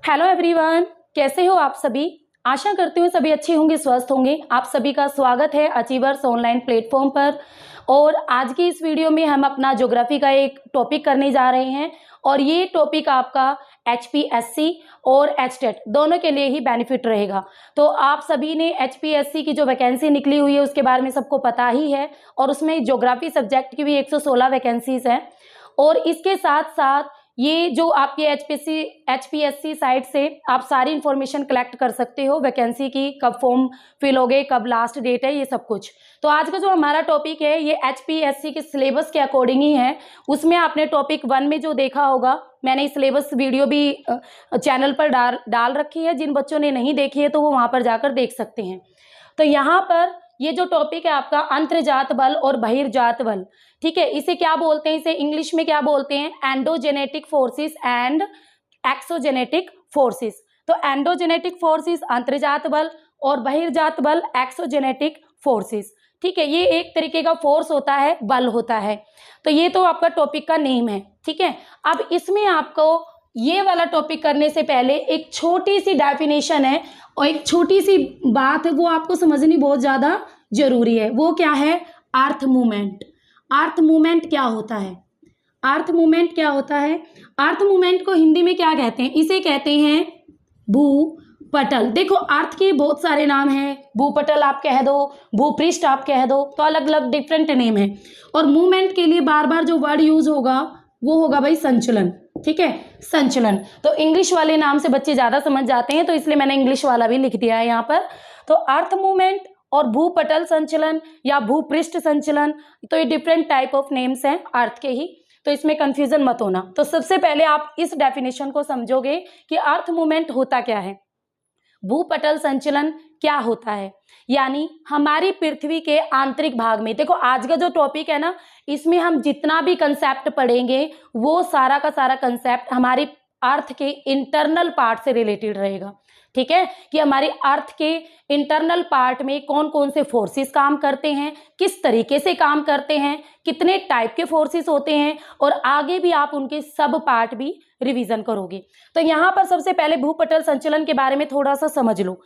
Hello everyone, कैसे हो आप सभी। आशा करती हूँ सभी अच्छे होंगे, स्वस्थ होंगे। आप सभी का स्वागत है अचीवर्स ऑनलाइन प्लेटफॉर्म पर। और आज की इस वीडियो में हम अपना ज्योग्राफी का एक टॉपिक करने जा रहे हैं और ये टॉपिक आपका HPSC और HTET दोनों के लिए ही बेनिफिट रहेगा। तो आप सभी ने HPSC की जो वैकेंसी निकली हुई है उसके बारे में सबको पता ही है और उसमें ज्योग्राफी सब्जेक्ट की भी 116 वैकेंसीज हैं। और इसके साथ साथ ये जो आपके HPSC साइट से आप सारी इन्फॉर्मेशन कलेक्ट कर सकते हो वैकेंसी की, कब फॉर्म फिल हो गए, कब लास्ट डेट है, ये सब कुछ। तो आज का जो हमारा टॉपिक है ये HPSC के सिलेबस के अकॉर्डिंग ही है। उसमें आपने टॉपिक 1 में जो देखा होगा, मैंने सिलेबस वीडियो भी चैनल पर डाल रखी है। जिन बच्चों ने नहीं देखी है तो वो वहाँ पर जाकर देख सकते हैं। तो यहाँ पर ये जो टॉपिक है आपका अंतर्जात बल और बहिर्जात बल, ठीक है, इसे क्या बोलते हैं, इसे इंग्लिश में क्या बोलते हैं, endogenetic forces and exogenetic forces. तो एंडोजेनेटिक फोर्सेस अंतर्जात बल और बहिर्जात बल एक्सोजेनेटिक फोर्सेस, ठीक है। ये एक तरीके का फोर्स होता है, बल होता है। तो ये तो आपका टॉपिक का नेम है, ठीक है। अब इसमें आपको ये वाला टॉपिक करने से पहले एक छोटी सी डेफिनेशन है और एक छोटी सी बात है, वो आपको समझनी बहुत ज़्यादा जरूरी है। वो क्या है, अर्थ मूवमेंट। अर्थ मूवमेंट क्या होता है, अर्थ मूवमेंट क्या होता है। अर्थ मूवमेंट को हिंदी में क्या कहते हैं, इसे कहते हैं भूपटल। देखो अर्थ के बहुत सारे नाम हैं, भूपटल आप कह दो, भूपृष्ठ आप कह दो, तो अलग अलग डिफरेंट नेम है। और मूवमेंट के लिए बार बार जो वर्ड यूज होगा वो होगा भाई संचलन, ठीक है, संचलन। तो इंग्लिश वाले नाम से बच्चे ज्यादा समझ जाते हैं, तो इसलिए मैंने इंग्लिश वाला भी लिख दिया है यहाँ पर। तो अर्थ मूवमेंट और भूपटल संचलन या भूपृष्ठ संचलन, तो ये डिफरेंट टाइप ऑफ नेम्स हैं अर्थ के ही, तो इसमें कंफ्यूजन मत होना। तो सबसे पहले आप इस डेफिनेशन को समझोगे कि अर्थ मूवमेंट होता क्या है, भूपटल संचलन क्या होता है। यानी हमारी पृथ्वी के आंतरिक भाग में, देखो आज का जो टॉपिक है ना, इसमें हम जितना भी कंसेप्ट पढ़ेंगे वो सारा का सारा कंसेप्ट हमारी अर्थ के इंटरनल पार्ट से रिलेटेड रहेगा, ठीक है। कि हमारे अर्थ के इंटरनल पार्ट में कौन कौन से फोर्सेस काम करते हैं, किस तरीके से काम करते हैं, कितने टाइप के फोर्सेस होते हैं, और आगे भी आप उनके सब पार्ट भी रिवीजन करोगे। तो यहाँ पर सबसे पहले भूपटल संचलन के बारे में थोड़ा सा समझ लो।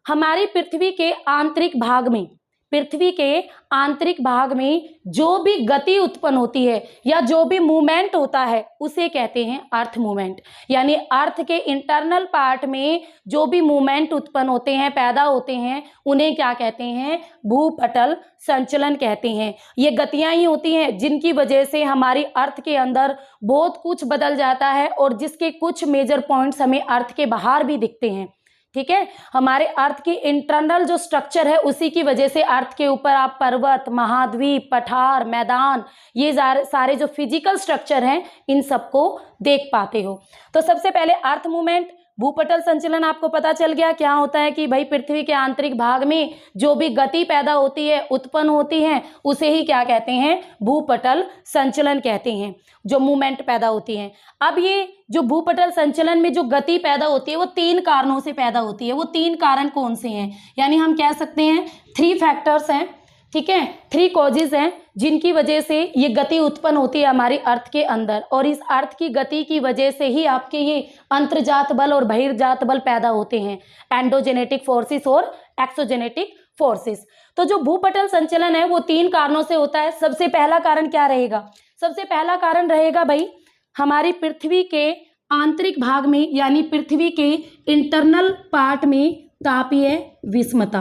हमारी पृथ्वी के आंतरिक भाग में, पृथ्वी के आंतरिक भाग में जो भी गति उत्पन्न होती है या जो भी मूवमेंट होता है उसे कहते हैं अर्थ मूवमेंट। यानी अर्थ के इंटरनल पार्ट में जो भी मूवमेंट उत्पन्न होते हैं, पैदा होते हैं, उन्हें क्या कहते हैं, भूपटल संचलन कहते हैं। ये गतियां ही होती हैं जिनकी वजह से हमारी अर्थ के अंदर बहुत कुछ बदल जाता है और जिसके कुछ मेजर पॉइंट्स हमें अर्थ के बाहर भी दिखते हैं, ठीक है। हमारे अर्थ की इंटरनल जो स्ट्रक्चर है उसी की वजह से अर्थ के ऊपर आप पर्वत, महाद्वीप, पठार, मैदान, ये सारे जो फिजिकल स्ट्रक्चर हैं इन सबको देख पाते हो। तो सबसे पहले अर्थ मूवमेंट, भूपटल संचलन आपको पता चल गया क्या होता है कि भाई पृथ्वी के आंतरिक भाग में जो भी गति पैदा होती है, उत्पन्न होती है, उसे ही क्या कहते हैं, भूपटल संचलन कहते हैं, जो मूवमेंट पैदा होती है। अब ये जो भूपटल संचलन में जो गति पैदा होती है वो 3 कारणों से पैदा होती है। वो 3 कारण कौन से हैं, यानी हम कह सकते हैं 3 फैक्टर्स हैं, ठीक है, 3 कॉजेज हैं जिनकी वजह से ये गति उत्पन्न होती है हमारी अर्थ के अंदर। और इस अर्थ की गति की वजह से ही आपके ये अंतर्जात बल और बहिर्जात बल पैदा होते हैं, एंडोजेनेटिक फोर्सेस और एक्सोजेनेटिक फोर्सेस। तो जो भूपटल संचलन है वो 3 कारणों से होता है। सबसे पहला कारण क्या रहेगा, सबसे पहला कारण रहेगा भाई हमारी पृथ्वी के आंतरिक भाग में यानी पृथ्वी के इंटरनल पार्ट में तापीय विषमता।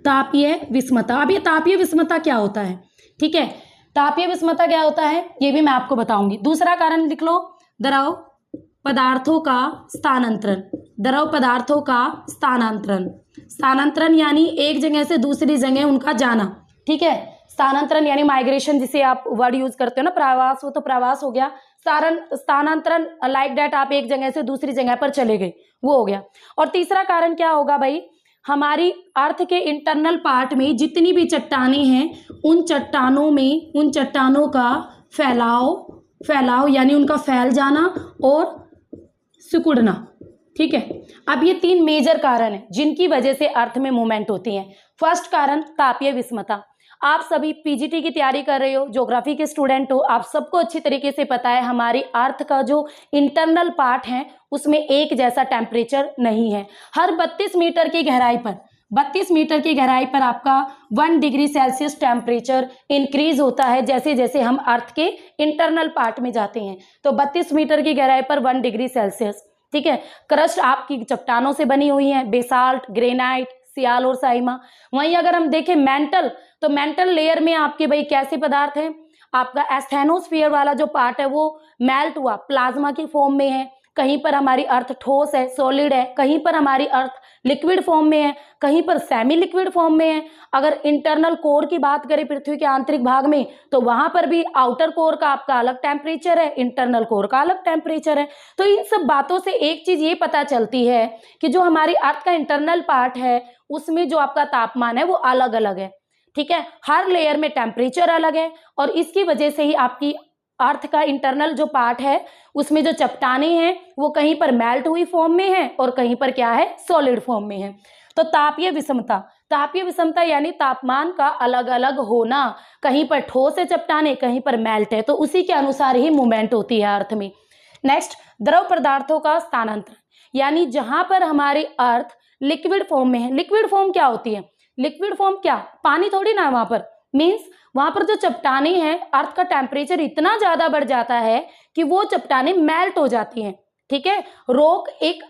तापीय विषमता, अब ये तापीय विषमता क्या होता है, ठीक है, तापीय विषमता क्या होता है ये भी मैं आपको बताऊंगी। दूसरा कारण लिख लो, द्रव पदार्थों का स्थानांतरण। द्रव पदार्थों का स्थानांतरण, स्थानांतरण यानी एक जगह से दूसरी जगह उनका जाना, ठीक है। स्थानांतरण यानी माइग्रेशन, जिसे आप वर्ड यूज करते हो ना, प्रवास हो तो प्रवास हो गया, स्थानांतरण लाइक दैट आप एक जगह से दूसरी जगह पर चले गए, वो हो गया। और तीसरा कारण क्या होगा भाई, हमारी अर्थ के इंटरनल पार्ट में जितनी भी चट्टानें हैं उन चट्टानों का फैलाव यानी उनका फैल जाना और सिकुड़ना, ठीक है। अब ये 3 मेजर कारण हैं जिनकी वजह से अर्थ में मूवमेंट होती है। फर्स्ट कारण तापीय विषमता। आप सभी पीजीटी की तैयारी कर रहे हो, ज्योग्राफी के स्टूडेंट हो, आप सबको अच्छी तरीके से पता है हमारी अर्थ का जो इंटरनल पार्ट है उसमें एक जैसा टेम्परेचर नहीं है। हर 32 मीटर की गहराई पर 32 मीटर की गहराई पर आपका 1 डिग्री सेल्सियस टेम्परेचर इंक्रीज होता है जैसे जैसे हम अर्थ के इंटरनल पार्ट में जाते हैं। तो 32 मीटर की गहराई पर 1 डिग्री सेल्सियस, ठीक है। क्रस्ट आपकी चट्टानों से बनी हुई है, बेसाल्ट, ग्रेनाइट, सियाल और साइमा। वहीं अगर हम देखें मेंटल, तो मेंटल लेयर में आपके भाई कैसे पदार्थ हैं, आपका एस्थेनोस्फीयर वाला जो पार्ट है वो मेल्ट हुआ प्लाज्मा की फॉर्म में है। कहीं पर हमारी अर्थ ठोस है, सॉलिड है, कहीं पर हमारी अर्थ लिक्विड फॉर्म में है, कहीं पर सेमी लिक्विड फॉर्म में है। अगर इंटरनल कोर की बात करें पृथ्वी के आंतरिक भाग में, तो वहां पर भी आउटर कोर का आपका अलग टेम्परेचर है, इंटरनल कोर का अलग टेम्परेचर है। तो इन सब बातों से एक चीज ये पता चलती है कि जो हमारी अर्थ का इंटरनल पार्ट है उसमें जो आपका तापमान है वो अलग अलग है, ठीक है। हर लेयर में टेम्परेचर अलग है और इसकी वजह से ही आपकी अर्थ का इंटरनल जो पार्ट है उसमें जो चट्टानें हैं वो कहीं पर मेल्ट हुई फॉर्म में है और कहीं पर क्या है, सॉलिड फॉर्म में है। तो तापीय विषमता यानी तापमान का अलग अलग होना, कहीं पर ठोस है चट्टानें, कहीं पर मेल्ट है, तो उसी के अनुसार ही मूवमेंट होती है अर्थ में। नेक्स्ट, द्रव पदार्थों का स्थानांतरण, यानी जहां पर हमारी अर्थ लिक्विड फॉर्म में है। लिक्विड फॉर्म क्या होती है, लिक्विड फॉर्म क्या, पानी थोड़ी ना, वहां पर मीन्स वहां पर जो चट्टानें हैं अर्थ का टेम्परेचर इतना ज्यादा बढ़ जाता है कि वो चट्टानें मेल्ट हो जाती हैं, ठीक है। रॉक एक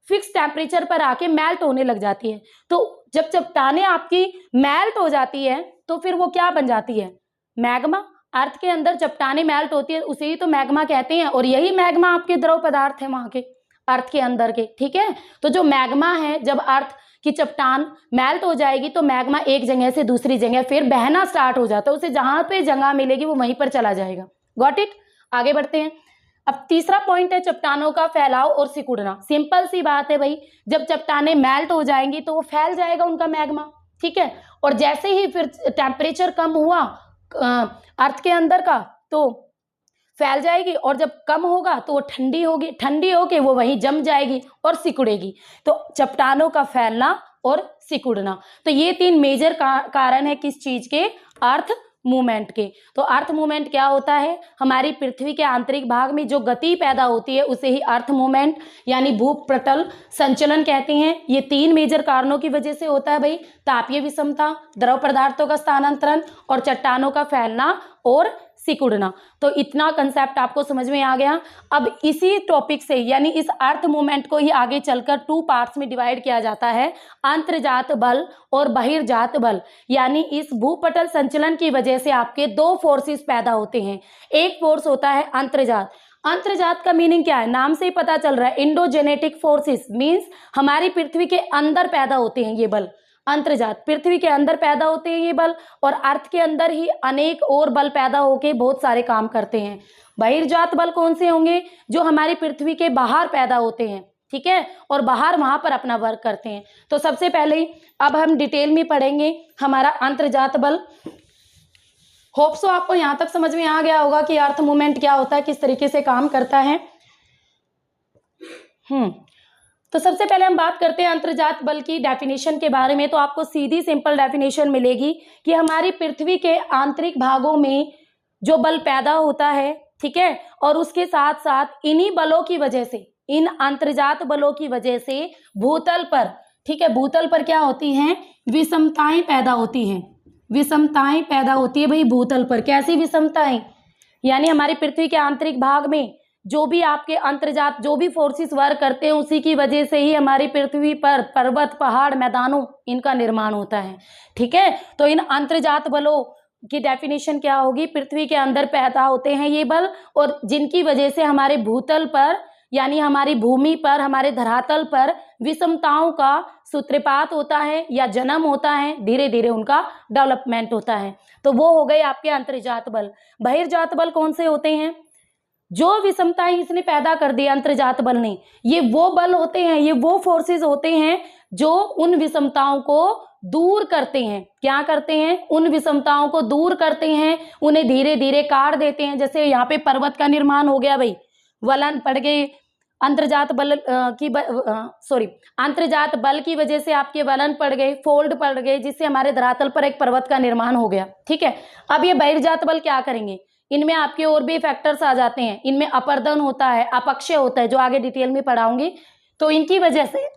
फिक्स टेम्परेचर पर आके मेल्ट होने लग जाती है। तो जब चट्टानें आपकी मेल्ट हो जाती है तो फिर वो क्या बन जाती है, मैग्मा। अर्थ के अंदर चट्टानें मेल्ट होती है उसे ही तो मैग्मा कहते हैं, और यही मैग्मा आपके द्रव पदार्थ है वहां के अर्थ के अंदर के, ठीक है। तो जो मैग्मा है, जब अर्थ की चट्टान मेल्ट हो जाएगी तो मैग्मा एक जगह से दूसरी जगह फिर बहना स्टार्ट हो जाता है, उसे जहां पे जगह मिलेगी वो वहीं पर चला जाएगा। Got it. आगे बढ़ते हैं। अब तीसरा पॉइंट है चट्टानों का फैलाव और सिकुड़ना। सिंपल सी बात है भाई, जब चट्टानें मेल्ट हो जाएंगी तो वो फैल जाएगा उनका मैग्मा, ठीक है। और जैसे ही फिर टेम्परेचर कम हुआ अर्थ के अंदर का तो फैल जाएगी, और जब कम होगा तो वो ठंडी होगी, ठंडी होके वो वहीं जम जाएगी और सिकुड़ेगी। तो चट्टानों का फैलना और सिकुड़ना, तो ये 3 मेजर कारण है किस चीज के, अर्थ मूवमेंट के। तो अर्थ मूवमेंट क्या होता है, हमारी पृथ्वी के आंतरिक भाग में जो गति पैदा होती है उसे ही अर्थ मूवमेंट यानी भूपटल संचलन कहते हैं। ये 3 मेजर कारणों की वजह से होता है भाई, तापीय विषमता, द्रव पदार्थों का स्थानांतरण और चट्टानों का फैलना और सिकुड़ना। तो इतना कंसेप्ट आपको समझ में आ गया। अब इसी टॉपिक से यानी इस अर्थ मूवमेंट को ही आगे चलकर 2 पार्ट्स में डिवाइड किया जाता है, अंतर्जात बल और बहिर्जात बल। यानी इस भूपटल संचलन की वजह से आपके 2 फोर्सेस पैदा होते हैं। एक फोर्स होता है अंतर्जात। अंतर्जात का मीनिंग क्या है, नाम से ही पता चल रहा है, इंडोजेनेटिक फोर्सेस मीन्स हमारी पृथ्वी के अंदर पैदा होते हैं ये बल। अंतर्जात पृथ्वी के अंदर पैदा होते हैं ये बल, और अर्थ के अंदर ही अनेक और बल पैदा होके बहुत सारे काम करते हैं। बहिर्जात बल कौन से होंगे, जो हमारी पृथ्वी के बाहर पैदा होते हैं, ठीक है, और बाहर वहां पर अपना वर्क करते हैं। तो सबसे पहले अब हम डिटेल में पढ़ेंगे हमारा अंतर्जात बल। होप सो आपको यहां तक समझ में आ गया होगा कि अर्थ मूवमेंट क्या होता है, किस तरीके से काम करता है। तो सबसे पहले हम बात करते हैं अंतर्जात बल की डेफिनेशन के बारे में। तो आपको सीधी सिंपल डेफिनेशन मिलेगी कि हमारी पृथ्वी के आंतरिक भागों में जो बल पैदा होता है, ठीक है, और उसके साथ साथ इन्हीं बलों की वजह से, इन अंतर्जात बलों की वजह से भूतल पर, ठीक है, भूतल पर क्या होती हैं, विषमताएं पैदा होती हैं। विषमताएं पैदा होती है भाई भूतल पर। कैसी विषमताएं, यानी हमारी पृथ्वी के आंतरिक भाग में जो भी आपके अंतर्जात जो भी फोर्सेस वर्क करते हैं उसी की वजह से ही हमारी पृथ्वी पर पर्वत, पहाड़, मैदानों इनका निर्माण होता है, ठीक है। तो इन अंतर्जात बलों की डेफिनेशन क्या होगी, पृथ्वी के अंदर पैदा होते हैं ये बल, और जिनकी वजह से हमारे भूतल पर यानी हमारी भूमि पर, हमारे धरातल पर विषमताओं का सूत्रपात होता है या जन्म होता है, धीरे धीरे उनका डेवलपमेंट होता है। तो वो हो गए आपके अंतर्जात बल। बहिर्जात बल कौन से होते हैं, जो विषमताएं इसने पैदा कर दी अंतर्जात बल ने, ये वो बल होते हैं, ये वो फोर्सेस होते हैं जो उन विषमताओं को दूर करते हैं। क्या करते हैं, उन विषमताओं को दूर करते हैं, उन्हें धीरे धीरे काट देते हैं। जैसे यहाँ पे पर्वत का निर्माण हो गया भाई, वलन पड़ गए, अंतर्जात बल अंतर्जात बल की वजह से आपके वलन पड़ गए, फोल्ड पड़ गए, जिससे हमारे धरातल पर एक पर्वत का निर्माण हो गया। ठीक है, अब ये बहिर्जात बल क्या करेंगे, इनमें आपके और भी फैक्टर्स आ जाते हैं। इनमें अपर्दन होता है, अपक्षय होता है, जो आगे डिटेल में पढ़ाऊंगी। तो इनकी वजह से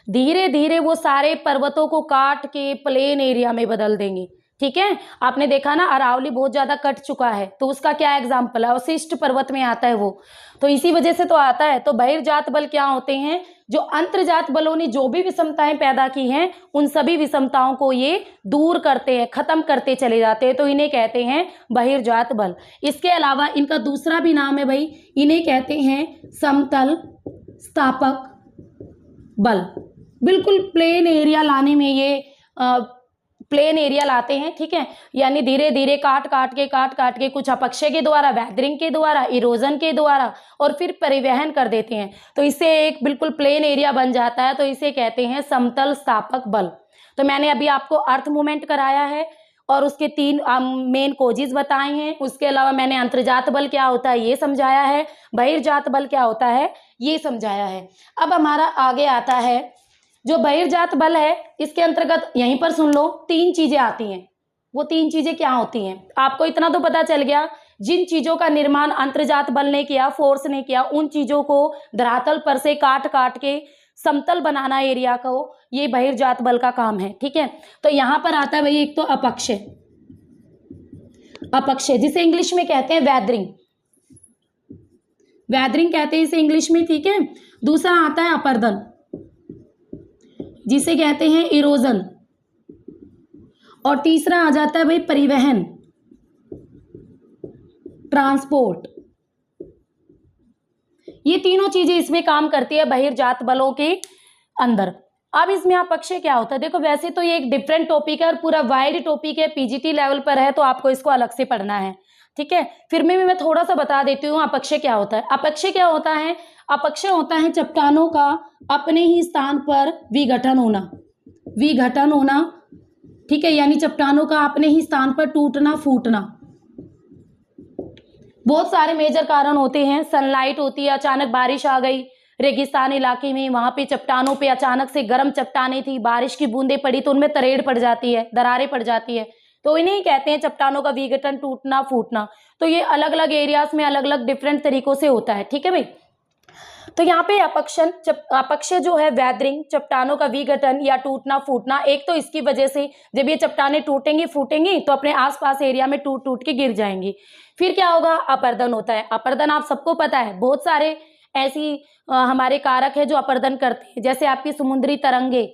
धीरे धीरे वो सारे पर्वतों को काट के प्लेन एरिया में बदल देंगे। ठीक है, आपने देखा ना अरावली बहुत ज्यादा कट चुका है, तो उसका क्या एग्जाम्पल है, अवशिष्ट पर्वत में आता है वो, तो इसी वजह से तो आता है। तो बहिर्जात बल क्या होते हैं, जो अंतर्जात बलों ने जो भी विषमताएं पैदा की हैं उन सभी विषमताओं को ये दूर करते हैं, खत्म करते चले जाते हैं, तो इन्हें कहते हैं बहिर्जात बल। इसके अलावा इनका दूसरा भी नाम है भाई, इन्हें कहते हैं समतल स्थापक बल। बिल्कुल प्लेन एरिया लाने में ये प्लेन एरिया लाते हैं। ठीक है, यानी धीरे धीरे काट काट के कुछ अपक्षय के द्वारा, वैदरिंग के द्वारा, इरोजन के द्वारा, और फिर परिवहन कर देते हैं, तो इससे एक बिल्कुल प्लेन एरिया बन जाता है। तो इसे कहते हैं समतल स्थापक बल। तो मैंने अभी आपको अर्थ मूवमेंट कराया है और उसके 3 मेन कोजेज बताए हैं। उसके अलावा मैंने अंतर्जात बल क्या होता है ये समझाया है, बहिर्जात बल क्या होता है ये समझाया है। अब हमारा आगे आता है जो बहिर्जात बल है, इसके अंतर्गत यहीं पर सुन लो 3 चीजें आती हैं। वो 3 चीजें क्या होती हैं, आपको इतना तो पता चल गया, जिन चीजों का निर्माण अंतर्जात बल ने किया, फोर्स ने किया, उन चीजों को धरातल पर से काट के समतल बनाना एरिया को, ये बहिर्जात बल का काम है। ठीक है, तो यहां पर आता है भाई एक तो अपक्षय, जिसे इंग्लिश में कहते हैं वैदरिंग, कहते हैं इसे इंग्लिश में। ठीक है, दूसरा आता है अपर्दन, जिसे कहते हैं इरोजन, और तीसरा आ जाता है भाई परिवहन, ट्रांसपोर्ट। ये तीनों चीजें इसमें काम करती है बहिर्जात बलों के अंदर। अब इसमें अपक्षय क्या होता है, देखो वैसे तो ये एक डिफरेंट टॉपिक है और पूरा वाइड टॉपिक है, पीजीटी लेवल पर है, तो आपको इसको अलग से पढ़ना है। ठीक है, फिर मैं थोड़ा सा बता देती हूँ अपक्षय क्या होता है। अपक्षय क्या होता है, अपक्षय होता है चट्टानों का अपने ही स्थान पर विघटन होना। ठीक है, यानी चट्टानों का अपने ही स्थान पर टूटना फूटना। बहुत सारे मेजर कारण होते हैं, सनलाइट होती है, अचानक बारिश आ गई रेगिस्तान इलाके में, वहां पे चट्टानों पे अचानक से गर्म चट्टानें थी, बारिश की बूंदें पड़ी तो उनमें तरेड़ पड़ जाती है, दरारें पड़ जाती है, तो इन्हें कहते हैं चट्टानों का विघटन, टूटना फूटना। तो ये अलग अलग एरियाज में अलग अलग डिफरेंट तरीकों से होता है। ठीक है भाई, तो यहाँ पे अपक्षय जो है वैदरिंग, चट्टानों का विघटन या टूटना फूटना, एक तो इसकी वजह से जब ये चट्टानें टूटेंगी फूटेंगी तो अपने आसपास एरिया में टूट के गिर जाएंगी। फिर क्या होगा, अपर्दन होता है। अपर्दन आप सबको पता है, बहुत सारे ऐसी हमारे कारक है जो अपर्दन करते हैं, जैसे आपकी समुद्री तरंगे,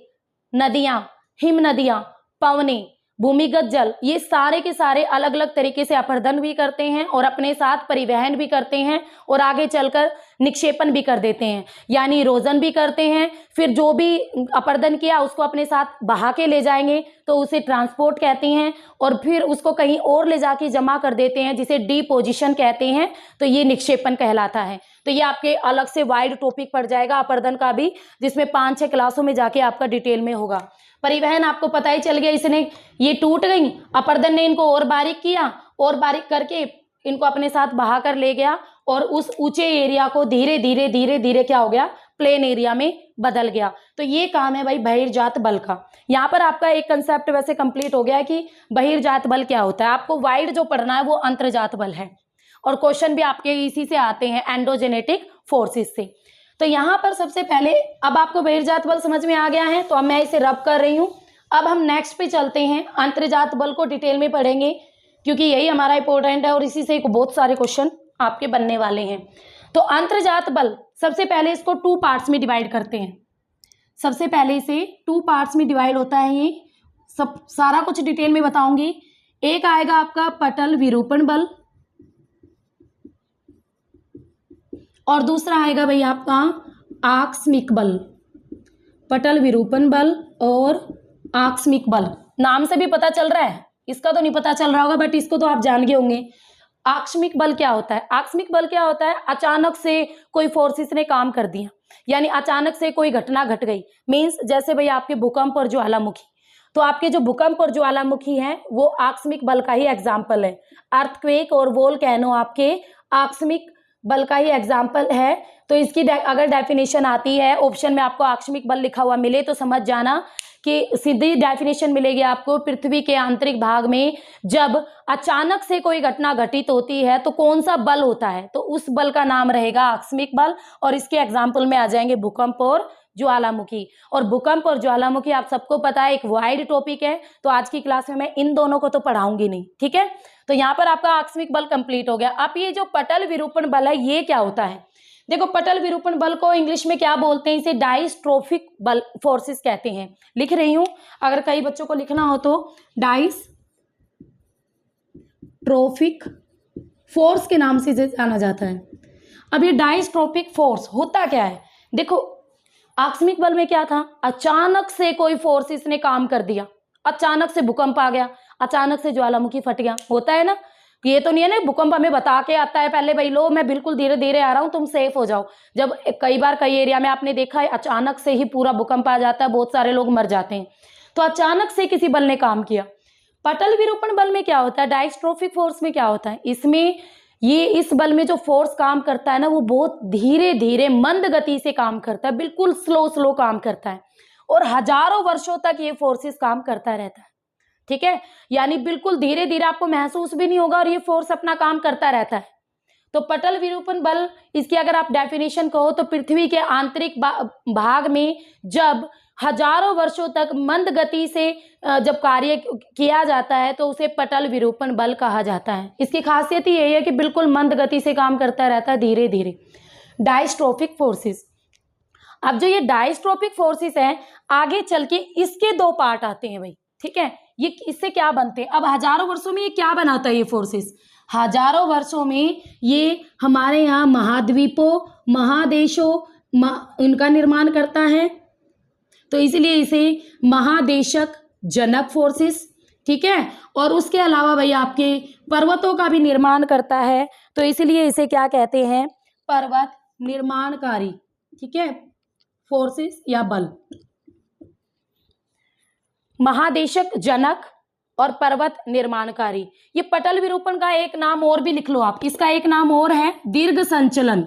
नदियां, हिम नदियां, पवने, भूमिगत जल, ये सारे के सारे अलग अलग तरीके से अपर्दन भी करते हैं और अपने साथ परिवहन भी करते हैं और आगे चलकर निक्षेपण भी कर देते हैं, यानी इरोजन भी करते हैं। फिर जो भी अपर्दन किया उसको अपने साथ बहा के ले जाएंगे तो उसे ट्रांसपोर्ट कहते हैं, और फिर उसको कहीं और ले जाके जमा कर देते हैं जिसे डिपोजिशन कहते हैं, तो ये निक्षेपण कहलाता है। तो ये आपके अलग से वाइड टॉपिक पड़ जाएगा अपर्दन का भी, जिसमें 5-6 क्लासों में जाके आपका डिटेल में होगा। परिवहन आपको पता ही चल गया, इसने ये टूट गई, अपर्दन ने इनको और बारीक किया, और बारीक करके इनको अपने साथ बहा कर ले गया और उस ऊंचे एरिया को धीरे धीरे क्या हो गया, प्लेन एरिया में बदल गया। तो ये काम है भाई बहिर्जात बल का। यहाँ पर आपका एक कंसेप्ट वैसे कंप्लीट हो गया कि बहिर्जात बल क्या होता है। आपको वाइड जो पढ़ना है वो अंतर्जात बल है, और क्वेश्चन भी आपके इसी से आते हैं, एंडोजेनेटिक फोर्सेस से। तो यहाँ पर सबसे पहले अब आपको बहिर्जात बल समझ में आ गया है, तो अब मैं इसे रब कर रही हूँ। अब हम नेक्स्ट पे चलते हैं, अंतर्जात बल को डिटेल में पढ़ेंगे क्योंकि यही हमारा इंपॉर्टेंट है और इसी से बहुत सारे क्वेश्चन आपके बनने वाले हैं। तो अंतर्जात बल सबसे पहले इसको 2 पार्ट्स में डिवाइड करते हैं। सबसे पहले इसे 2 पार्ट्स में डिवाइड होता है, ये सब सारा कुछ डिटेल में बताऊंगी। एक आएगा आपका पटल विरूपण बल और दूसरा आएगा भाई आपका आकस्मिक बल। पटल विरूपण बल और आकस्मिक बल, नाम से भी पता चल रहा है, इसका तो नहीं पता चल रहा होगा बट इसको तो आप जान गए होंगे। आकस्मिक बल क्या होता है, आकस्मिक बल क्या होता है, अचानक से कोई फोर्सेस ने काम कर दिया, यानी अचानक से कोई घटना घट गई। मीन्स जैसे भाई आपके भूकंप और ज्वालामुखी, तो आपके जो भूकंप और ज्वालामुखी हैं वो आकस्मिक बल का ही एग्जाम्पल है। अर्थक्वेक और वोल्केनो आपके आकस्मिक बल का ही एग्जाम्पल है। तो इसकी अगर डेफिनेशन आती है, ऑप्शन में आपको आकस्मिक बल लिखा हुआ मिले तो समझ जाना कि सीधी डेफिनेशन मिलेगी आपको, पृथ्वी के आंतरिक भाग में जब अचानक से कोई घटना घटित होती है तो कौन सा बल होता है, तो उस बल का नाम रहेगा आकस्मिक बल। और इसके एग्जाम्पल में आ जाएंगे भूकंप और ज्वालामुखी। और भूकंप और ज्वालामुखी आप सबको पता है एक वाइड टॉपिक है, तो आज की क्लास में मैं इन दोनों को तो पढ़ाऊंगी नहीं, ठीक है। तो यहाँ पर आपका आकस्मिक बल कंप्लीट हो गया। अब ये जो पटल विरूपण बल है ये क्या होता है, देखो पटल विरूपण बल को इंग्लिश में क्या बोलते हैं, इसे डायस्ट्रोफिक बल फोर्सेस कहते हैं। लिख रही हूं, अगर कई बच्चों को लिखना हो तो डायस्ट्रोफिक फोर्स के नाम से जाना जाता है। अब ये डायस्ट्रोफिक फोर्स होता क्या है, देखो आकस्मिक बल में क्या था, अचानक से कोई फोर्सेस ने काम कर दिया, अचानक से भूकंप आ गया, अचानक से ज्वालामुखी फट गया, होता है ना। ये तो नहीं है ना भूकंप हमें बता के आता है पहले, भाई लो मैं बिल्कुल धीरे धीरे आ रहा हूं, तुम सेफ हो जाओ। जब कई बार कई एरिया में आपने देखा है अचानक से ही पूरा भूकंप आ जाता है, बहुत सारे लोग मर जाते हैं। तो अचानक से किसी बल ने काम किया। पटल विरूपण बल में क्या होता है, डायस्ट्रोफिक फोर्स में क्या होता है, इसमें ये इस बल में जो फोर्स काम करता है ना वो बहुत धीरे धीरे मंद गति से काम करता है, बिल्कुल स्लो स्लो काम करता है और हजारों वर्षों तक ये फोर्सेस काम करता रहता है, ठीक है। यानी बिल्कुल धीरे धीरे आपको महसूस भी नहीं होगा और ये फोर्स अपना काम करता रहता है। तो पटल विरूपण बल, इसकी अगर आप डेफिनेशन कहो तो पृथ्वी के आंतरिक भाग में जब हजारों वर्षों तक मंद गति से जब कार्य किया जाता है तो उसे पटल विरूपण बल कहा जाता है। इसकी खासियत ये है कि बिल्कुल मंद गति से काम करता रहता है, धीरे धीरे। डायस्ट्रोफिक फोर्सेस, अब जो ये डायस्ट्रोफिक फोर्सेस हैं आगे चल के इसके दो पार्ट आते हैं भाई, ठीक है। ये इससे क्या बनते हैं, अब हजारों वर्षों में ये क्या बनाता है, ये फोर्सेस हजारों वर्षों में ये हमारे यहाँ महाद्वीपों महादेशों उनका निर्माण करता है, तो इसलिए इसे महादेशक जनक फोर्सेस, ठीक है। और उसके अलावा भाई आपके पर्वतों का भी निर्माण करता है, तो इसलिए इसे क्या कहते हैं, पर्वत निर्माणकारी, ठीक है, फोर्सेस या बल। महादेशक जनक और पर्वत निर्माणकारी, ये पटल विरूपण का एक नाम और भी लिख लो आप, इसका एक नाम और है दीर्घ संचलन।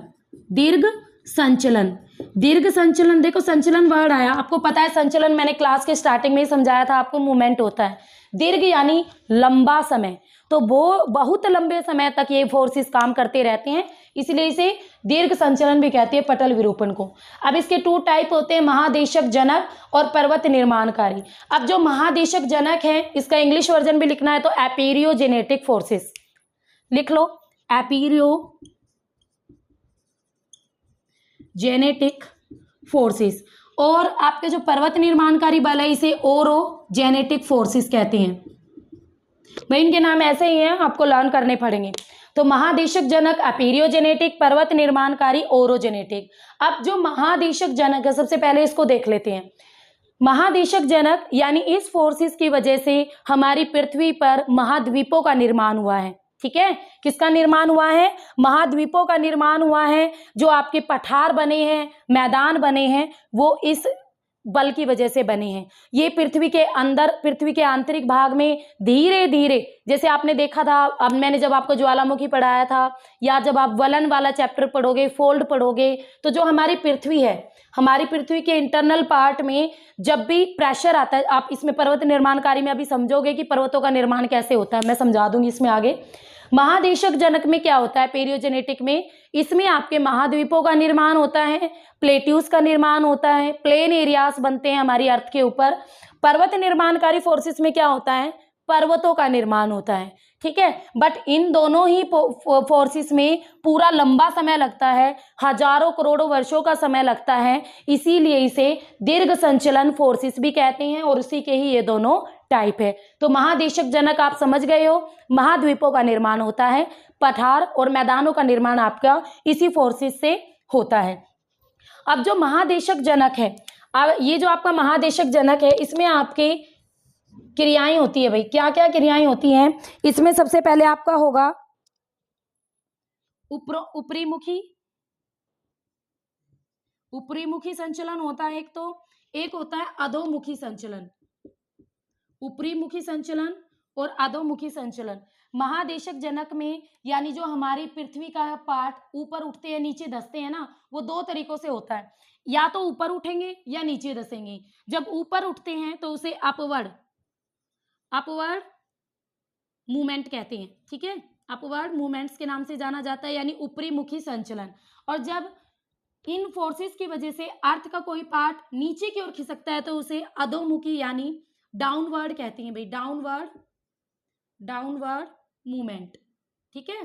दीर्घ संचलन, दीर्घ संचलन, देखो संचलन वर्ड आया, आपको पता है संचलन मैंने क्लास के स्टार्टिंग में ही समझाया था आपको, मूवमेंट होता है। दीर्घ यानी लंबा समय, तो वो बहुत लंबे समय तक ये फोर्सेस काम करते रहते हैं, इसलिए इसे दीर्घ संचलन भी कहते हैं पटल विरूपण को। अब इसके टू टाइप होते हैं, महादेशक जनक और पर्वत निर्माणकारी। अब जो महादेशक जनक है इसका इंग्लिश वर्जन भी लिखना है तो एपीरियोजेनेटिक फोर्सेस लिख लो, एपीरियोजेनेटिक फोर्सेस। और आपके जो पर्वत निर्माणकारी बल है इसे ओरोजेनेटिक फोर्सेस कहते हैं। भाई इनके नाम ऐसे ही हैं, आपको लर्न करने पड़ेंगे। तो महादेशक जनक एपीरियोजेनेटिक, पर्वत निर्माणकारी ओरोजेनेटिक। अब जो महादेशक जनक है सबसे पहले इसको देख लेते हैं। महादेशक जनक यानी इस फोर्सेस की वजह से हमारी पृथ्वी पर महाद्वीपों का निर्माण हुआ है, ठीक है। किसका निर्माण हुआ है, महाद्वीपों का निर्माण हुआ है। जो आपके पठार बने हैं, मैदान बने हैं, वो इस बल की वजह से बने हैं। ये पृथ्वी के अंदर, पृथ्वी के आंतरिक भाग में धीरे धीरे, जैसे आपने देखा था, अब मैंने जब आपको ज्वालामुखी पढ़ाया था, या जब आप वलन वाला चैप्टर पढ़ोगे, फोल्ड पढ़ोगे, तो जो हमारी पृथ्वी है, हमारी पृथ्वी के इंटरनल पार्ट में जब भी प्रेशर आता है, आप इसमें पर्वत निर्माणकारी में अभी समझोगे कि पर्वतों का निर्माण कैसे होता है, मैं समझा दूंगी इसमें आगे। महादेशक जनक में क्या होता है, पेरियोजेनेटिक में, इसमें आपके महाद्वीपों का निर्माण होता है, प्लेट्यूज का निर्माण होता है, प्लेन एरियाज बनते हैं हमारी अर्थ के ऊपर। पर्वत निर्माणकारी फोर्सेस में क्या होता है, पर्वतों का निर्माण होता है, ठीक है। बट इन दोनों ही फोर्सेस में पूरा लंबा समय लगता है, हजारों करोड़ों वर्षों का समय लगता है, इसीलिए इसे दीर्घ संचलन फोर्सेस भी कहते हैं और उसी के ही ये दोनों टाइप है। तो महादेशक जनक आप समझ गए हो, महाद्वीपों का निर्माण होता है, पठार और मैदानों का निर्माण आपका इसी फोर्सेस से होता है। अब जो महादेशक जनक है, अब ये जो आपका महादेशक जनक है इसमें आपके क्रियाएं होती है भाई, क्या क्या क्रियाएं होती हैं इसमें, सबसे पहले आपका होगा ऊपरीमुखी संचलन होता है एक होता है अधोमुखी संचलन। ऊपरीमुखी संचलन और अधोमुखी संचलन। महादेशक जनक में यानी जो हमारी पृथ्वी का पार्ट ऊपर उठते हैं नीचे धंसते हैं ना, वो दो तरीकों से होता है, या तो ऊपर उठेंगे या नीचे धंसेंगे। जब ऊपर उठते हैं तो उसे अपवर्ड मूवमेंट कहते हैं, ठीक है, अपवर्ड मूवमेंट्स के नाम से जाना जाता है, यानी ऊपरी मुखी संचलन। और जब इन फोर्सेस की वजह से अर्थ का कोई पार्ट नीचे की ओर खिसकता है तो उसे अधोमुखी यानी डाउनवर्ड कहते हैं भाई, डाउनवर्ड मूवमेंट, ठीक है।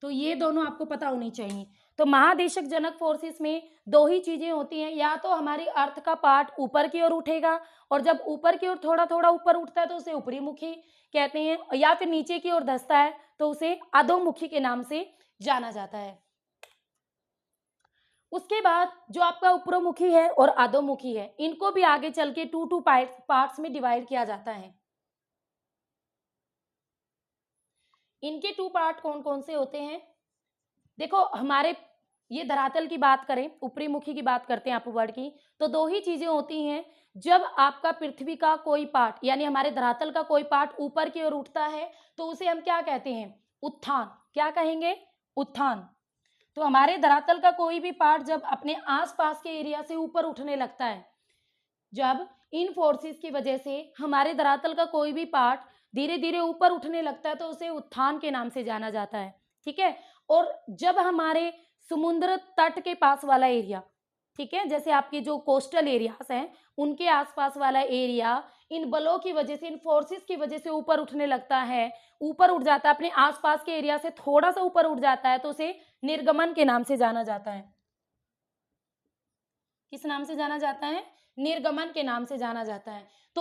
तो ये दोनों आपको पता होनी चाहिए। तो महादेशक जनक फोर्सेस में दो ही चीजें होती हैं, या तो हमारी अर्थ का पार्ट ऊपर की ओर उठेगा, और जब ऊपर की ओर थोड़ा थोड़ा ऊपर उठता है तो उसे ऊपरी मुखी कहते हैं, या फिर नीचे की ओर धंसता है तो उसे अधोमुखी के नाम से जाना जाता है। उसके बाद जो आपका ऊपरमुखी है और अधोमुखी है, इनको भी आगे चल के टू पार्ट्स में डिवाइड किया जाता है। इनके टू पार्ट कौन कौन से होते हैं? देखो, हमारे ये धरातल की बात करें, ऊपरी मुखी की बात करते हैं अपवर्ड की, तो दो ही चीजें होती हैं। जब आपका पृथ्वी का कोई पार्ट यानी हमारे धरातल का कोई पार्ट ऊपर की ओर उठता है तो उसे हम क्या कहते हैं? उत्थान। क्या कहेंगे? उत्थान। तो हमारे धरातल का कोई भी पार्ट जब अपने आसपास के एरिया से ऊपर उठने लगता है, जब इन फोर्सेस की वजह से हमारे धरातल का कोई भी पार्ट धीरे धीरे ऊपर उठने लगता है तो उसे उत्थान के नाम से जाना जाता है, ठीक है। और जब हमारे समुद्र तट के पास वाला एरिया, ठीक है, जैसे आपके जो कोस्टल एरियाज हैं उनके आसपास वाला एरिया इन बलों की वजह से, इन फोर्सेस की वजह से ऊपर उठने लगता है, ऊपर उठ जाता है, अपने आसपास के एरिया से थोड़ा सा ऊपर उठ जाता है, तो उसे निर्गमन के नाम से जाना जाता है। किस नाम से जाना जाता है? निर्गमन के नाम से जाना जाता है। तो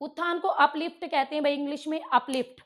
उत्थान को अपलिफ्ट कहते हैं भाई, इंग्लिश में अपलिफ्ट,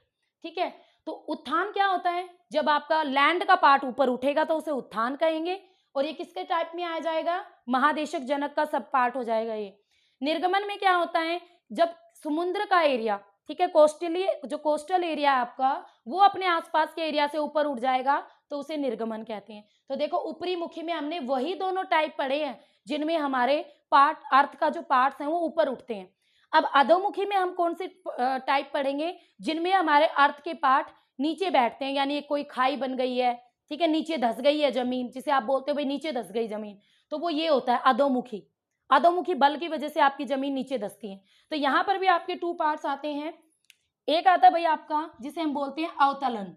ठीक है। तो उत्थान क्या होता है? जब आपका लैंड का पार्ट ऊपर उठेगा तो उसे उत्थान कहेंगे, और ये किसके टाइप में आ जाएगा? महादेशक जनक का सब पार्ट हो जाएगा ये। निर्गमन में क्या होता है? जब समुद्र का एरिया, ठीक है, कोस्टल एरिया आपका, वो अपने आसपास के एरिया से ऊपर उठ जाएगा तो उसे निर्गमन कहते हैं। तो देखो, ऊपरी मुखी में हमने वही दोनों टाइप पढ़े हैं जिनमें हमारे पार्ट, अर्थ का जो पार्ट्स हैं वो ऊपर उठते हैं। अब अधोमुखी में हम कौन से टाइप पढ़ेंगे? जिनमें हमारे अर्थ के पार्ट नीचे बैठते हैं, यानी कोई खाई बन गई है, ठीक है, नीचे धस गई है जमीन, जिसे आप बोलते हो भाई नीचे धस गई जमीन, तो वो ये होता है अधोमुखी। अधोमुखी बल की वजह से आपकी जमीन नीचे धसती है। तो यहाँ पर भी आपके टू पार्ट्स आते हैं। एक आता है भाई आपका जिसे हम बोलते हैं अवतलन,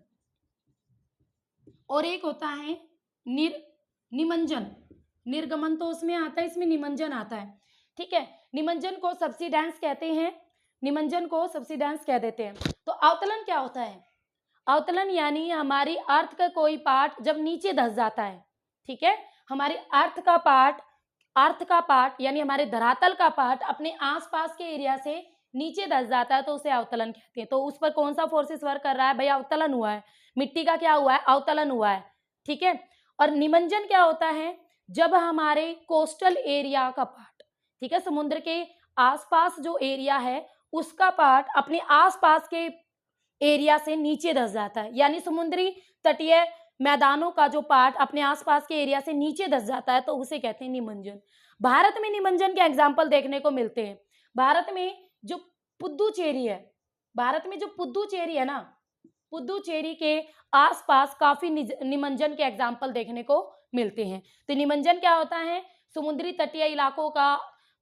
और एक होता है निमंजन। निर्गमन तो उसमें आता है, इसमें निमंजन आता है, ठीक है। निमंजन को सब्सिडेंस कहते हैं, निमंजन को सब्सिडेंस कह देते हैं। तो अवतलन क्या होता है? अवतलन यानी हमारी अर्थ का कोई पार्ट जब नीचे धस जाता है, ठीक है, हमारे अर्थ का पार्ट यानी हमारे धरातल का पार्ट अपने आसपास के एरिया से नीचे धस जाता है तो उसे अवतलन कहते हैं। तो उस पर कौन सा फोर्सेस वर्क कर रहा है? भाई अवतलन हुआ है। मिट्टी का क्या हुआ है? अवतलन हुआ है, ठीक है। और निमंजन क्या होता है? जब हमारे कोस्टल एरिया का पार्ट, ठीक है, समुद्र के आसपास जो एरिया है उसका पार्ट अपने आसपास के एरिया से नीचे धस जाता है, यानी समुद्री तटीय मैदानों का जो पार्ट अपने आसपास के एरिया से नीचे धस जाता है तो उसे कहते हैं निमंजन। भारत में निमंजन के एग्जाम्पल देखने को मिलते हैं। भारत में जो पुद्दुचेरी है ना, पुद्दुचेरी के आसपास काफी निमंजन के एग्जाम्पल देखने को मिलते हैं। तो निमंजन क्या होता है? समुद्री तटीय इलाकों का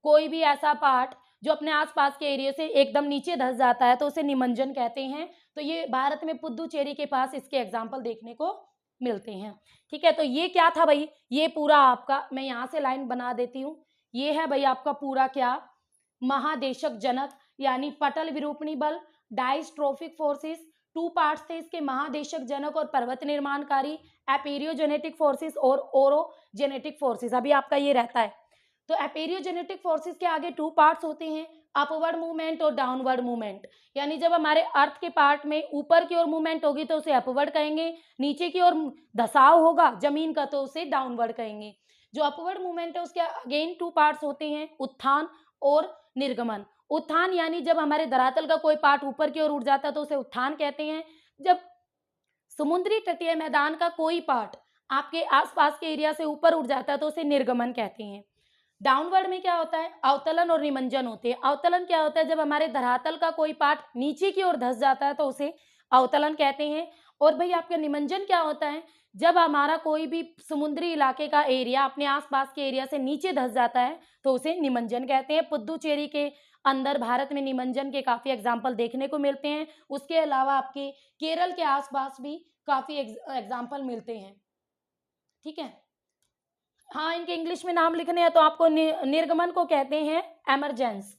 कोई भी ऐसा पार्ट जो अपने आसपास के एरिया से एकदम नीचे धस जाता है तो उसे निमंजन कहते हैं। तो ये भारत में पुद्दुचेरी के पास इसके एग्जाम्पल देखने को मिलते हैं, ठीक है। तो ये क्या था भाई? ये पूरा आपका, मैं यहाँ से लाइन बना देती हूँ, ये है भाई आपका पूरा क्या? महादेशक जनक यानी पटल विरूपणी बल, डायस्ट्रोफिक फोर्सेस, टू पार्ट्स थे इसके, महादेशक जनक और पर्वत निर्माणकारी, एपेरियोजेनेटिक फोर्सेस और ओरोजेनेटिक फोर्सेस। अभी आपका ये रहता है। तो एपेरियोजेनेटिक फोर्सेस के आगे टू पार्ट्स होते हैं, अपवर्ड मूवमेंट और डाउनवर्ड मूवमेंट। यानी जब हमारे अर्थ के पार्ट में ऊपर की ओर मूवमेंट होगी तो उसे अपवर्ड कहेंगे, नीचे की ओर धसाव होगा जमीन का तो उसे डाउनवर्ड कहेंगे। जो अपवर्ड मूवमेंट है उसके अगेन टू पार्ट्स होते हैं, उत्थान और निर्गमन। उत्थान यानी जब हमारे धरातल का कोई पार्ट ऊपर की ओर उठ जाता है तो उसे उत्थान कहते हैं। जब समुद्री तटीय मैदान का कोई पार्ट आपके आसपास के एरिया से ऊपर उठ जाता है तो उसे निर्गमन कहते हैं। डाउनवर्ड में क्या होता है? अवतलन और निमंजन होते हैं। अवतलन क्या होता है? जब हमारे धरातल का कोई पार्ट नीचे की ओर धस जाता है तो उसे अवतलन कहते हैं। और भाई आपका निमज्जन क्या होता है, जब हमारा कोई भी समुद्री इलाके का एरिया अपने आसपास के एरिया से नीचे धंस जाता है तो उसे निमज्जन कहते हैं। पुद्दुचेरी के अंदर भारत में निमज्जन के काफी एग्जाम्पल देखने को मिलते हैं। उसके अलावा आपके केरल के आसपास भी काफी एग्जाम्पल मिलते हैं। ठीक है, हाँ इनके इंग्लिश में नाम लिखने हैं तो आपको निर्गमन को कहते हैं एमरजेंस।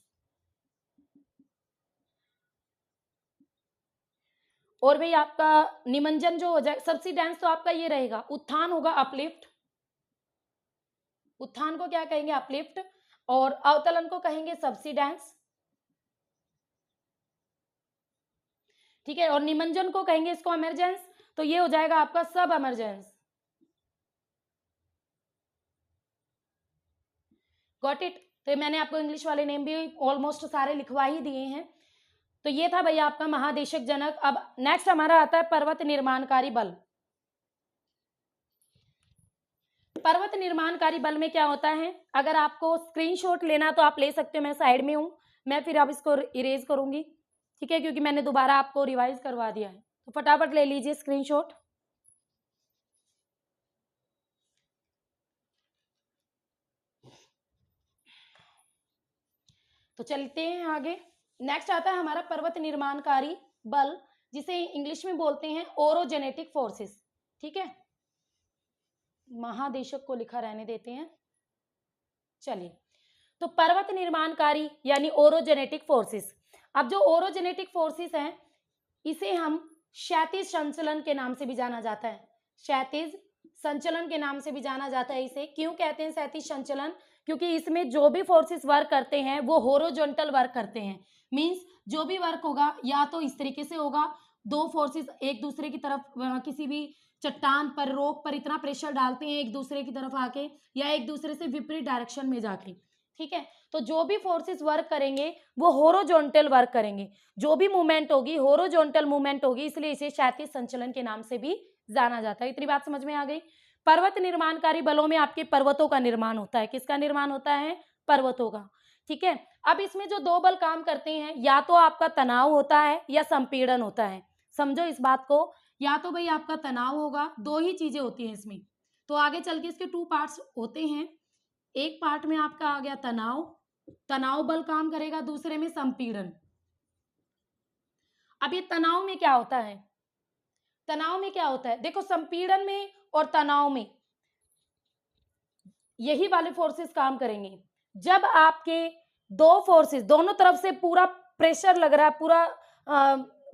और भाई आपका निमज्जन जो हो जाए, सब्सिडेंस तो आपका ये रहेगा, उत्थान होगा अपलिफ्ट, उत्थान को क्या कहेंगे अपलिफ्ट, और अवतलन को कहेंगे सब्सिडेंस। ठीक है, और निमज्जन को कहेंगे इसको इमरजेंस, तो ये हो जाएगा आपका सब इमरजेंस। Got it. तो मैंने आपको इंग्लिश वाले नेम भी ऑलमोस्ट सारे लिखवा ही दिए हैं। तो ये था भैया आपका महादेशक जनक। अब नेक्स्ट हमारा आता है पर्वत निर्माणकारी बल। पर्वत निर्माणकारी बल में क्या होता है, अगर आपको स्क्रीनशॉट लेना तो आप ले सकते हो, मैं साइड में हूं, मैं फिर अब इसको इरेज करूंगी। ठीक है, क्योंकि मैंने दोबारा आपको रिवाइज करवा दिया है, तो फटाफट ले लीजिए स्क्रीनशॉट। तो चलते हैं आगे। नेक्स्ट आता है हमारा पर्वत निर्माणकारी बल, जिसे इंग्लिश में बोलते हैं ओरोजेनेटिक फोर्सेस। ठीक है, महादेशक को लिखा रहने देते हैं। चलिए, तो पर्वत निर्माणकारी यानी ओरोजेनेटिक फोर्सेस। अब जो ओरोजेनेटिक फोर्सेस हैं इसे हम क्षैतिज संचलन के नाम से भी जाना जाता है, क्षैतिज संचलन के नाम से भी जाना जाता है। इसे क्यों कहते हैं क्षैतिज संचलन, क्योंकि इसमें जो भी फोर्सेस वर्क करते हैं वो हॉरिजॉन्टल वर्क करते हैं। मींस जो भी वर्क होगा या तो इस तरीके से होगा, दो फोर्सेस एक दूसरे की तरफ किसी भी चट्टान पर, रॉक पर इतना प्रेशर डालते हैं एक दूसरे की तरफ आके, या एक दूसरे से विपरीत डायरेक्शन में जाके। ठीक है, तो जो भी फोर्सेस वर्क करेंगे वो हॉरिजॉन्टल वर्क करेंगे, जो भी मूवमेंट होगी हॉरिजॉन्टल मूवमेंट होगी, इसलिए इसे क्षैतिज संचलन के नाम से भी जाना जाता है। इतनी बात समझ में आ गई। पर्वत निर्माणकारी बलों में आपके पर्वतों का निर्माण होता है। किसका निर्माण होता है, पर्वतों का। ठीक है, अब इसमें जो दो बल काम करते हैं, या तो आपका तनाव होता है या संपीड़न होता है। समझो इस बात को, या तो भाई आपका तनाव होगा, दो ही चीजें होती हैं इसमें। तो आगे चल के इसके टू पार्ट्स होते हैं, एक पार्ट में आपका आ गया तनाव, तनाव बल काम करेगा, दूसरे में संपीड़न। अब ये तनाव में क्या होता है, तनाव में क्या होता है, देखो संपीड़न में और तनाव में यही वाले फोर्सेस काम करेंगे। जब आपके दो फोर्सेस, दोनों तरफ से पूरा प्रेशर लग रहा है, पूरा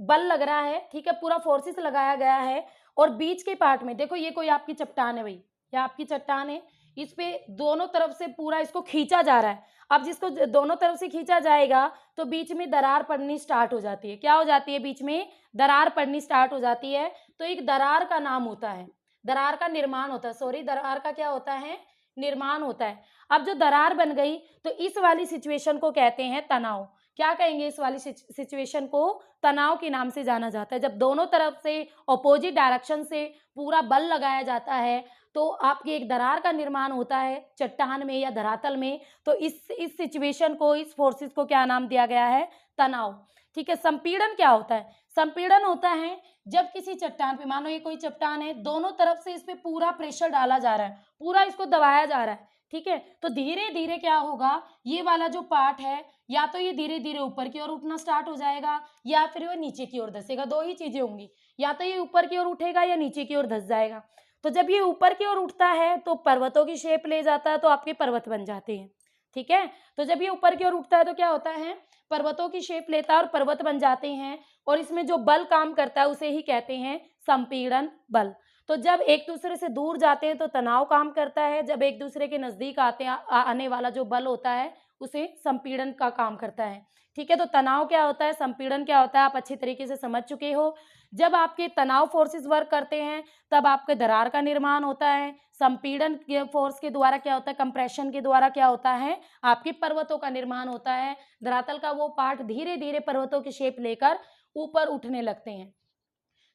बल लग रहा है, ठीक है, पूरा फोर्सेस लगाया गया है, और बीच के पार्ट में देखो ये कोई आपकी चट्टान है भाई, या आपकी चट्टान है, इस पे दोनों तरफ से पूरा इसको खींचा जा रहा है। अब जिसको दोनों तरफ से खींचा जाएगा तो बीच में दरार पड़नी स्टार्ट हो जाती है। क्या हो जाती है, बीच में दरार पड़नी स्टार्ट हो जाती है। तो एक दरार का नाम होता है, दरार का निर्माण होता है, सॉरी दरार का क्या होता है, निर्माण होता है। अब जो दरार बन गई तो इस वाली सिचुएशन को कहते हैं तनाव। क्या कहेंगे, इस वाली सिचुएशन को तनाव के नाम से जाना जाता है। जब दोनों तरफ से ऑपोजिट डायरेक्शन से पूरा बल लगाया जाता है तो आपकी एक दरार का निर्माण होता है चट्टान में या धरातल में। तो इस सिचुएशन को, इस फोर्सेस को क्या नाम दिया गया है, तनाव। ठीक है, संपीड़न क्या होता है, संपीड़न होता है जब किसी चट्टान पे, मानो ये कोई चट्टान है, दोनों तरफ से इस पे पूरा प्रेशर डाला जा रहा है, पूरा इसको दबाया जा रहा है। ठीक है, तो धीरे धीरे क्या होगा, ये वाला जो पार्ट है या तो ये धीरे धीरे ऊपर की ओर उठना स्टार्ट हो जाएगा या फिर वो नीचे की ओर धसेगा। दो ही चीजें होंगी, या तो ये ऊपर की ओर उठेगा या नीचे की ओर धस जाएगा। तो जब ये ऊपर की ओर उठता है तो पर्वतों की शेप ले जाता है, तो आपके पर्वत बन जाते हैं। ठीक है, तो जब ये ऊपर की ओर उठता है तो क्या होता है, पर्वतों की शेप लेता है और पर्वत बन जाते हैं। और इसमें जो बल काम करता है उसे ही कहते हैं संपीड़न बल। तो जब एक दूसरे से दूर जाते हैं तो तनाव काम करता है, जब एक दूसरे के नजदीक आने वाला जो बल होता है उसे संपीड़न का काम करता है। ठीक है, तो तनाव क्या होता है, संपीड़न क्या होता है, आप अच्छी तरीके से समझ चुके हो। जब आपके तनाव फोर्सेस वर्क करते हैं तब आपके दरार का निर्माण होता है। संपीड़न के फोर्स के द्वारा क्या होता है, कंप्रेशन के द्वारा क्या होता है, आपके पर्वतों का निर्माण होता है। धरातल का वो पार्ट धीरे धीरे पर्वतों की शेप लेकर ऊपर उठने लगते हैं।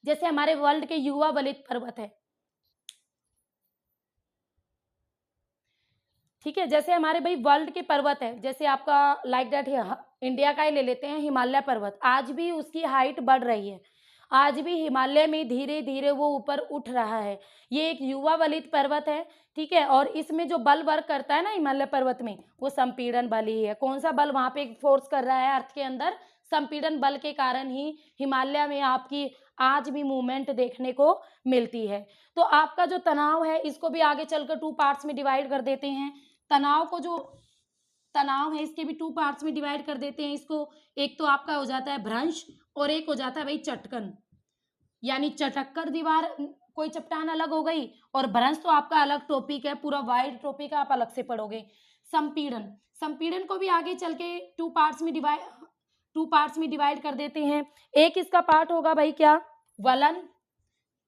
जैसे हमारे वर्ल्ड के युवा वलित पर्वत है, ठीक है, जैसे हमारे भाई वर्ल्ड के पर्वत है, जैसे आपका लाइक दैट इंडिया का ही ले लेते हैं, हिमालय पर्वत, आज भी उसकी हाइट बढ़ रही है। आज भी हिमालय में धीरे धीरे वो ऊपर उठ रहा है। ये एक युवा वलित पर्वत है, ठीक है, और इसमें जो बल वर्क करता है ना हिमालय पर्वत में, वो संपीड़न बल ही है। कौन सा बल वहां पे फोर्स कर रहा है अर्थ के अंदर? संपीड़न बल के कारण ही हिमालय में आपकी आज भी मूवमेंट देखने को मिलती है। तो आपका जो तनाव है इसको भी आगे चलकर 2 पार्ट्स में डिवाइड कर देते हैं। तनाव को जो तनाव है इसके भी 2 पार्ट्स में डिवाइड कर देते हैं इसको। एक तो आपका हो जाता है भ्रंश और एक हो जाता है भाई चटकन, यानी चटक्कर दीवार कोई चट्टान अलग हो गई, और भ्रंश तो आपका अलग टॉपिक है, पूरा वाइड टॉपिक है, आप अलग से पढ़ोगे। संपीड़न, संपीड़न को भी आगे चल के 2 पार्ट्स में डिवाइड कर देते हैं। एक इसका पार्ट होगा भाई क्या? वलन,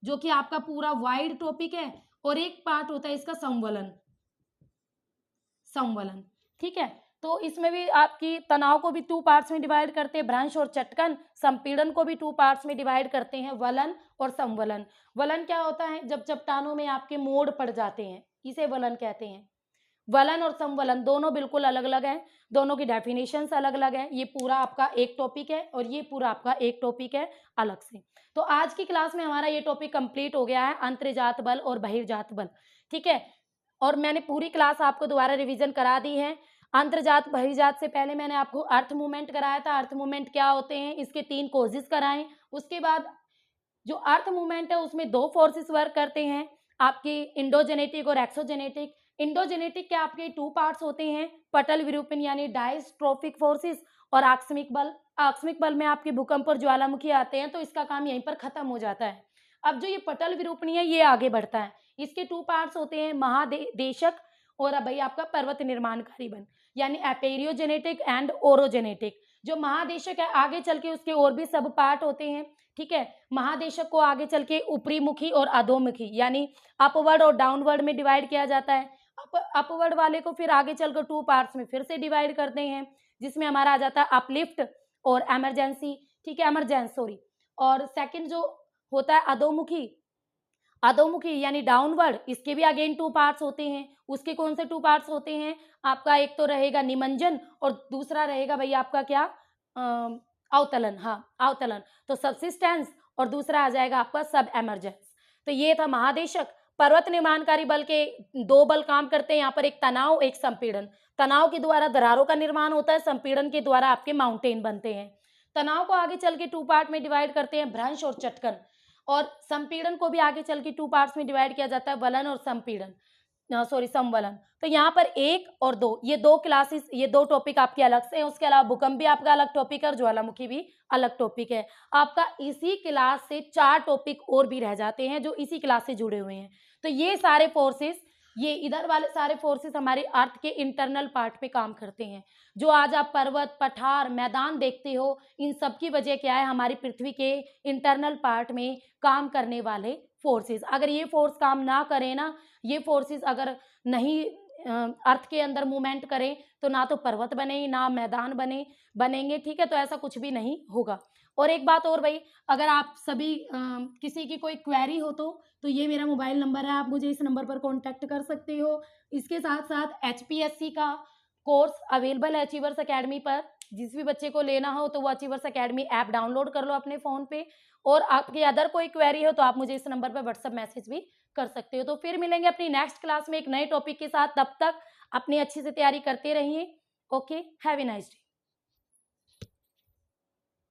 जो कि आपका पूरा वाइड टॉपिक है, और एक पार्ट होता है इसका संवलन, संवलन, ठीक है। तो इसमें भी आपकी तनाव को भी 2 पार्ट्स में डिवाइड करते हैं, भ्रंश और चटकन। संपीड़न को भी 2 पार्ट्स में डिवाइड करते हैं, वलन और संवलन। वलन क्या होता है? जब चट्टानों में आपके मोड़ पड़ जाते हैं, इसे वलन कहते हैं। वलन और संवलन दोनों बिल्कुल अलग अलग हैं, दोनों की डेफिनेशंस अलग अलग है। ये पूरा आपका एक टॉपिक है और ये पूरा आपका एक टॉपिक है अलग से। तो आज की क्लास में हमारा ये टॉपिक कंप्लीट हो गया है, अंतर्जात बल और बहिर्जात बल, ठीक है। और मैंने पूरी क्लास आपको दोबारा रिवीजन करा दी है। अंतर्जात बहिर्जात से पहले मैंने आपको अर्थ मूवमेंट कराया था, अर्थ मूवमेंट क्या होते हैं, इसके 3 कॉजेस कराए। उसके बाद जो अर्थ मूवमेंट है उसमें 2 फोर्सेस वर्क करते हैं, आपकी इंडोजेनेटिक और एक्सोजेनेटिक। इंडोजेनेटिक के आपके 2 पार्ट्स होते हैं, पटल विरूपण यानी डायस्ट्रोफिक फोर्सेस, और आकस्मिक बल। आकस्मिक बल में आपके भूकंप और ज्वालामुखी आते हैं, तो इसका काम यहीं पर खत्म हो जाता है। अब जो ये पटल विरूपणी है ये आगे बढ़ता है। इसके 2 पार्ट्स होते हैं, महादेशक और अब भाई आपका पर्वत निर्माणकारी बल, यानी एपेरियोजेनेटिक एंड ओरोजेनेटिक। जो महादेशक है आगे चल के उसके और भी सब पार्ट होते हैं, ठीक है। महादेशक को आगे चल के ऊपरी मुखी और अधोमुखी यानी अपवर्ड और डाउनवर्ड में डिवाइड किया जाता है। अपवर्ड वाले को फिर आगे चलकर 2 पार्ट्स में फिर से डिवाइड करते हैं, जिसमें हमारा आ जाता है अपलिफ्ट और इमरजेंसी, ठीक है, इमरजेंसी। और सेकंड जो होता है अधोमुखी, अधोमुखी यानी डाउनवर्ड, इसके भी अगेन 2 पार्ट्स होते हैं। उसके कौन से 2 पार्ट्स होते हैं? आपका एक तो रहेगा निमंजन और दूसरा रहेगा भाई आपका क्या? अवतलन, हाँ अवतलन। तो सबसिस्टेंस और दूसरा आ जाएगा आपका सब एमरजेंस। तो ये था महादेशक। पर्वत निर्माणकारी बल के 2 बल काम करते हैं यहाँ पर, एक तनाव एक संपीड़न। तनाव के द्वारा दरारों का निर्माण होता है, संपीड़न के द्वारा आपके माउंटेन बनते हैं। तनाव को आगे चल के 2 पार्ट में डिवाइड करते हैं, भ्रंश और चटकन, और संपीड़न को भी आगे चल के 2 पार्ट्स में डिवाइड किया जाता है, वलन और संपीड़न, संवलन। तो यहाँ पर 1 और 2 ये 2 क्लासेस, ये 2 टॉपिक आपके अलग से हैं। उसके अलावा भूकंप भी आपका अलग टॉपिक है और ज्वालामुखी भी अलग टॉपिक है। आपका इसी क्लास से 4 टॉपिक और भी रह जाते हैं जो इसी क्लास से जुड़े हुए हैं। तो ये सारे फोर्सेस, ये इधर वाले सारे फोर्सेस हमारे अर्थ के इंटरनल पार्ट पे काम करते हैं। जो आज आप पर्वत, पठार, मैदान देखते हो, इन सब की वजह क्या है? हमारी पृथ्वी के इंटरनल पार्ट में काम करने वाले फोर्सेस। अगर ये फोर्स काम ना करें ना, ये फोर्सेस अगर नहीं अर्थ के अंदर मूवमेंट करें, तो ना तो पर्वत बने ना मैदान बनेंगे, ठीक है। तो ऐसा कुछ भी नहीं होगा। और एक बात और भाई, अगर आप सभी किसी की कोई क्वेरी हो तो ये मेरा मोबाइल नंबर है, आप मुझे इस नंबर पर कांटेक्ट कर सकते हो। इसके साथ साथ HPSC का कोर्स अवेलेबल है अचीवर्स अकेडमी पर। जिस भी बच्चे को लेना हो तो वो अचीवर्स अकेडमी ऐप डाउनलोड कर लो अपने फ़ोन पे, और आपके अदर कोई क्वेरी हो तो आप मुझे इस नंबर पर व्हाट्सएप मैसेज भी कर सकते हो। तो फिर मिलेंगे अपनी नेक्स्ट क्लास में एक नए टॉपिक के साथ। तब तक अपनी अच्छी से तैयारी करते रहिए। Okay, have a nice day.